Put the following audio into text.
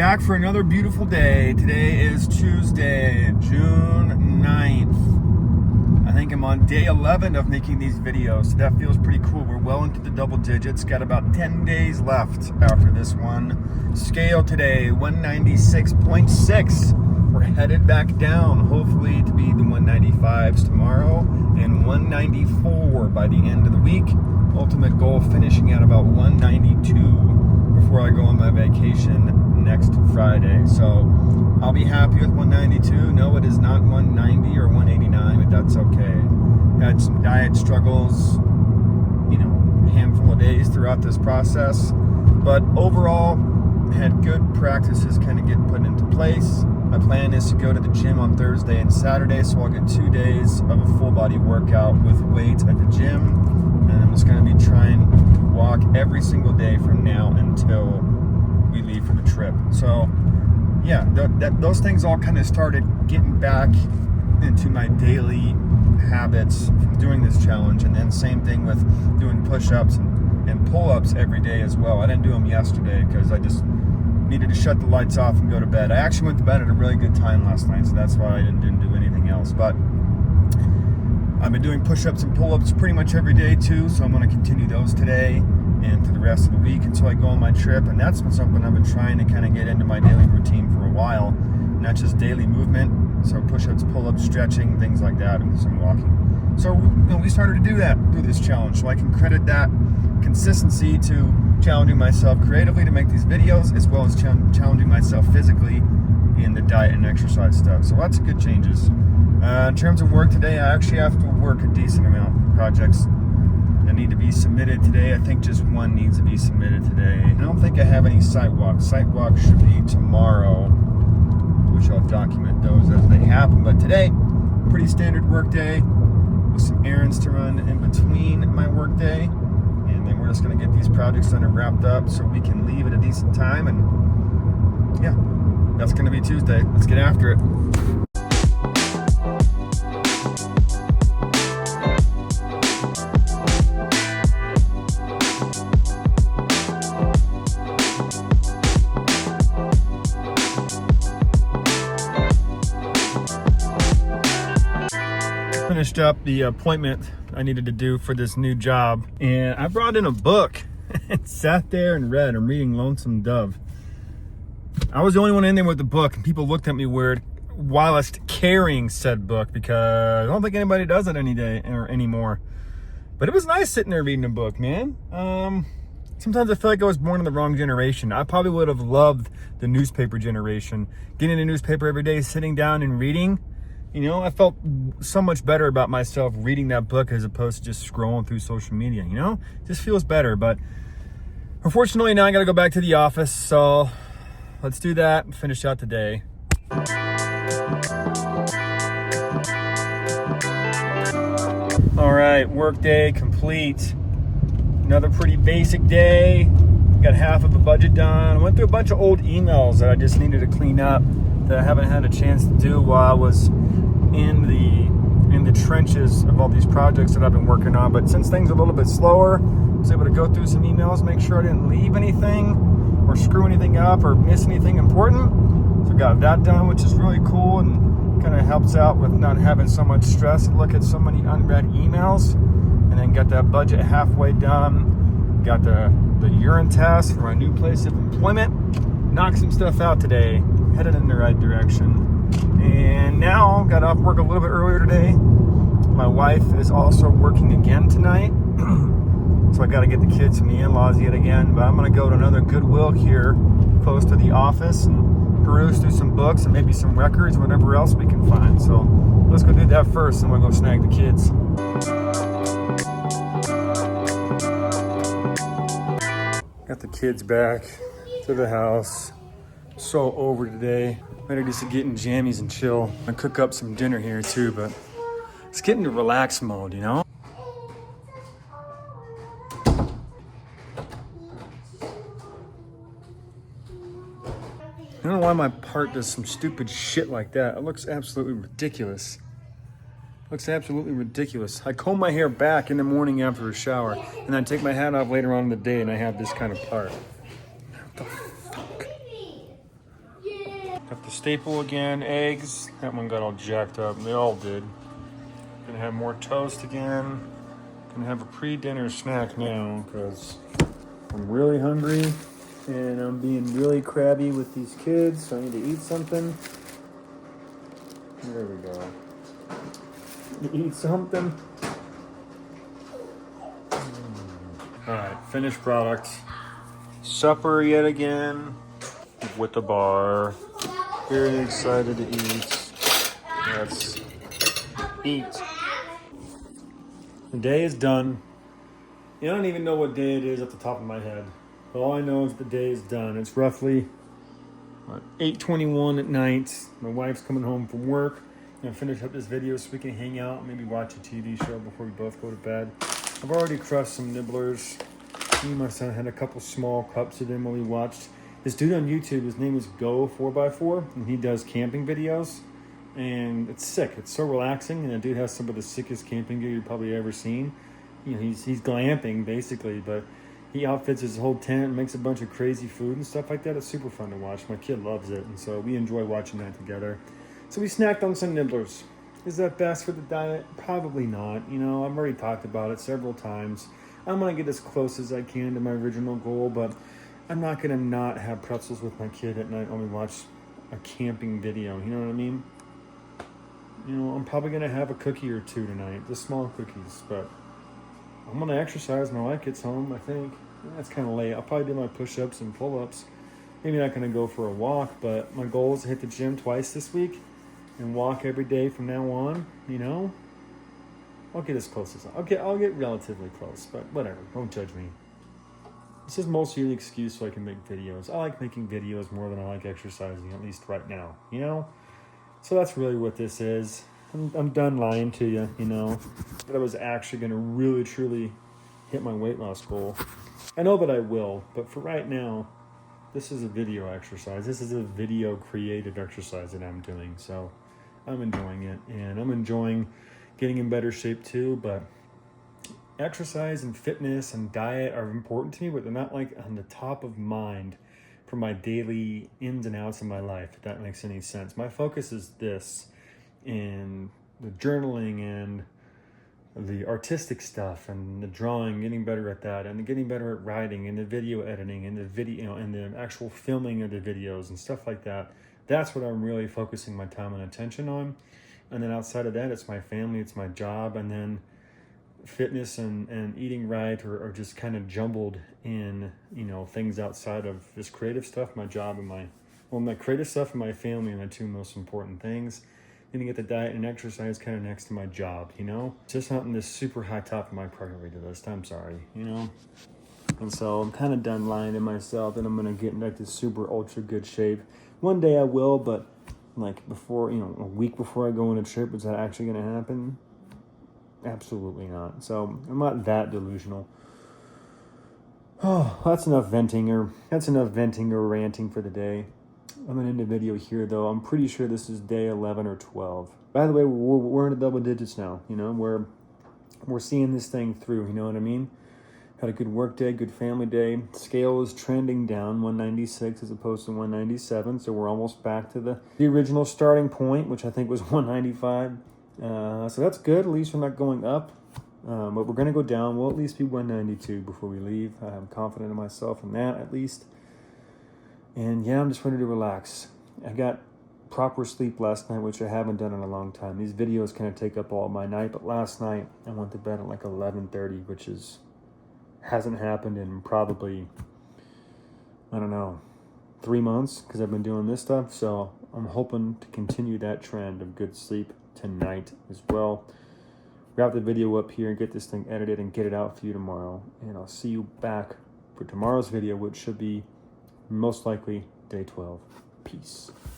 back for another beautiful day. Today is Tuesday, June 9th. I think I'm on day 11 of making these videos, so that feels pretty cool. We're well into the double digits. Got about 10 days left after this one. Scale today, 196.6. We're headed back down, hopefully to be the 195s tomorrow and 194 by the end of the week. Ultimate goal finishing at about 192 before I go on my vacation next Friday. So I'll be happy with 192. No, it is not 190 or 189, but that's okay. Had some diet struggles, a handful of days throughout this process, but overall had good practices kind of get put into place. My plan is to go to the gym on Thursday and Saturday, so I'll get 2 days of a full body workout with weights at the gym. And I'm just going to be trying to walk every single day from now until we leave for the trip. So yeah, those things all kind of started getting back into my daily habits from doing this challenge. And then same thing with doing push-ups and pull-ups every day as well. I didn't do them yesterday because I just needed to shut the lights off and go to bed. I actually went to bed at a really good time last night, so that's why I didn't do anything else. But I've been doing push-ups and pull-ups pretty much every day too, so I'm going to continue those today and for the rest of the week until I go on my trip. And that's been something I've been trying to kind of get into my daily routine for a while, not just daily movement. So push-ups, pull-ups, stretching, things like that, and some walking. So we started to do that through this challenge, so I can credit that consistency to challenging myself creatively to make these videos, as well as challenging myself physically in the diet and exercise stuff. So lots of good changes. In terms of work today, I actually have to work a decent amount of projects that need to be submitted today. I think just one needs to be submitted today. I don't think I have any site walks. Site walks should be tomorrow, which I'll document those as they happen. But today, pretty standard work day with some errands to run in between my work day. And then we're just going to get these projects done and wrapped up so we can leave at a decent time. And yeah, that's going to be Tuesday. Let's get after it. Finished up the appointment I needed to do for this new job, and I brought in a book and sat there and read. I'm reading Lonesome Dove. I was the only one in there with the book, and people looked at me weird whilst carrying said book because I don't think anybody does it any day or anymore. But it was nice sitting there reading a book, man. Sometimes I feel like I was born in the wrong generation. I probably would have loved the newspaper generation. Getting a newspaper every day, sitting down and reading. I felt so much better about myself reading that book as opposed to just scrolling through social media, It just feels better. But unfortunately, now I got to go back to the office. So let's do that and finish out the day. All right, work day complete. Another pretty basic day. Got half of the budget done. Went through a bunch of old emails that I just needed to clean up that I haven't had a chance to do while I was in the trenches of all these projects that I've been working on. But since things are a little bit slower, I was able to go through some emails, make sure I didn't leave anything or screw anything up or miss anything important. So got that done, which is really cool and kind of helps out with not having so much stress and look at so many unread emails. And then got that budget halfway done. Got the urine test for my new place of employment. Knocked some stuff out today. Headed in the right direction. And now got off work a little bit earlier today. My wife is also working again tonight. So I got to get the kids from the in-laws yet again. But I'm going to go to another Goodwill here close to the office and peruse through some books and maybe some records, whatever else we can find. So let's go do that first, and we'll go snag the kids. Got the kids back to the house. So over today. Ready just to get in jammies and chill. I cook up some dinner here too, but it's getting to relax mode, I don't know why my part does some stupid shit like that. It looks absolutely ridiculous. I comb my hair back in the morning after a shower, and I take my hat off later on in the day, and I have this kind of part. What the fuck? Got the staple again, eggs. That one got all jacked up. They all did. Gonna have more toast again. Gonna have a pre-dinner snack now because I'm really hungry and I'm being really crabby with these kids, so I need to eat something. There we go. Eat something. Alright, finished product. Supper yet again with the bar. Very excited to eat. Let's eat. The day is done. I don't even know what day it is at the top of my head. But all I know is the day is done. It's roughly 8:21 at night. My wife's coming home from work. I'm gonna finish up this video so we can hang out, maybe watch a TV show before we both go to bed. I've already crushed some nibblers. Me and my son had a couple small cups of them while we watched. This dude on YouTube, his name is Go4x4, and he does camping videos. And it's sick. It's so relaxing, and the dude has some of the sickest camping gear you've probably ever seen. You know, he's glamping basically, but he outfits his whole tent, makes a bunch of crazy food and stuff like that. It's super fun to watch. My kid loves it, and so we enjoy watching that together. So we snacked on some nibblers. Is that best for the diet? Probably not. You know, I've already talked about it several times. I'm going to get as close as I can to my original goal, but I'm not going to not have pretzels with my kid at night when we watch a camping video. You know what I mean? You know, I'm probably going to have a cookie or two tonight, just small cookies, but I'm going to exercise when my wife gets home, I think. That's kind of late. I'll probably do my push-ups and pull-ups. Maybe not going to go for a walk, but my goal is to hit the gym twice this week and walk every day from now on, you know? I'll get as close as I'll get relatively close, but whatever. Don't judge me. This is mostly the excuse so I can make videos. I like making videos more than I like exercising, at least right now, you know? So that's really what this is. I'm done lying to you, you know, that I was actually going to really, truly hit my weight loss goal. I know that I will, but for right now, this is a video exercise. This is a video created exercise that I'm doing. So I'm enjoying it, and I'm enjoying getting in better shape too. But exercise and fitness and diet are important to me, but they're not like on the top of mind for my daily ins and outs of my life, if that makes any sense. My focus is this, and the journaling and the artistic stuff and the drawing, getting better at that, and getting better at writing and the video editing and the video and the actual filming of the videos and stuff like that. That's what I'm really focusing my time and attention on. And then outside of that, it's my family, it's my job, and then fitness and eating right are just kind of jumbled in, you know, things outside of this creative stuff, my job and my creative stuff and my family are my two most important things. Then you get the diet and exercise kind of next to my job, you know? It's just not in this super high top of my priority list. I'm sorry, you know? And so I'm kind of done lying to myself that I'm going to get in like this super ultra good shape. One day I will, but like before, you know, a week before I go on a trip, is that actually going to happen? Absolutely not. So I'm not that delusional. Oh, that's enough venting or ranting for the day. I'm going to end the video here, though. I'm pretty sure this is day 11 or 12. By the way, we're in the double digits now. You know, we're seeing this thing through. You know what I mean? Had a good work day, good family day. Scale is trending down, 196 as opposed to 197. So we're almost back to the original starting point, which I think was 195. So that's good. At least we're not going up. But we're going to go down. We'll at least be 192 before we leave. I'm confident in myself in that, at least. And yeah, I'm just ready to relax. I got proper sleep last night, which I haven't done in a long time. These videos kind of take up all my night, but last night I went to bed at like 11:30, which hasn't happened in probably, I don't know, 3 months because I've been doing this stuff. So I'm hoping to continue that trend of good sleep tonight as well. Wrap the video up here and get this thing edited and get it out for you tomorrow. And I'll see you back for tomorrow's video, which should be most likely day 12. Peace.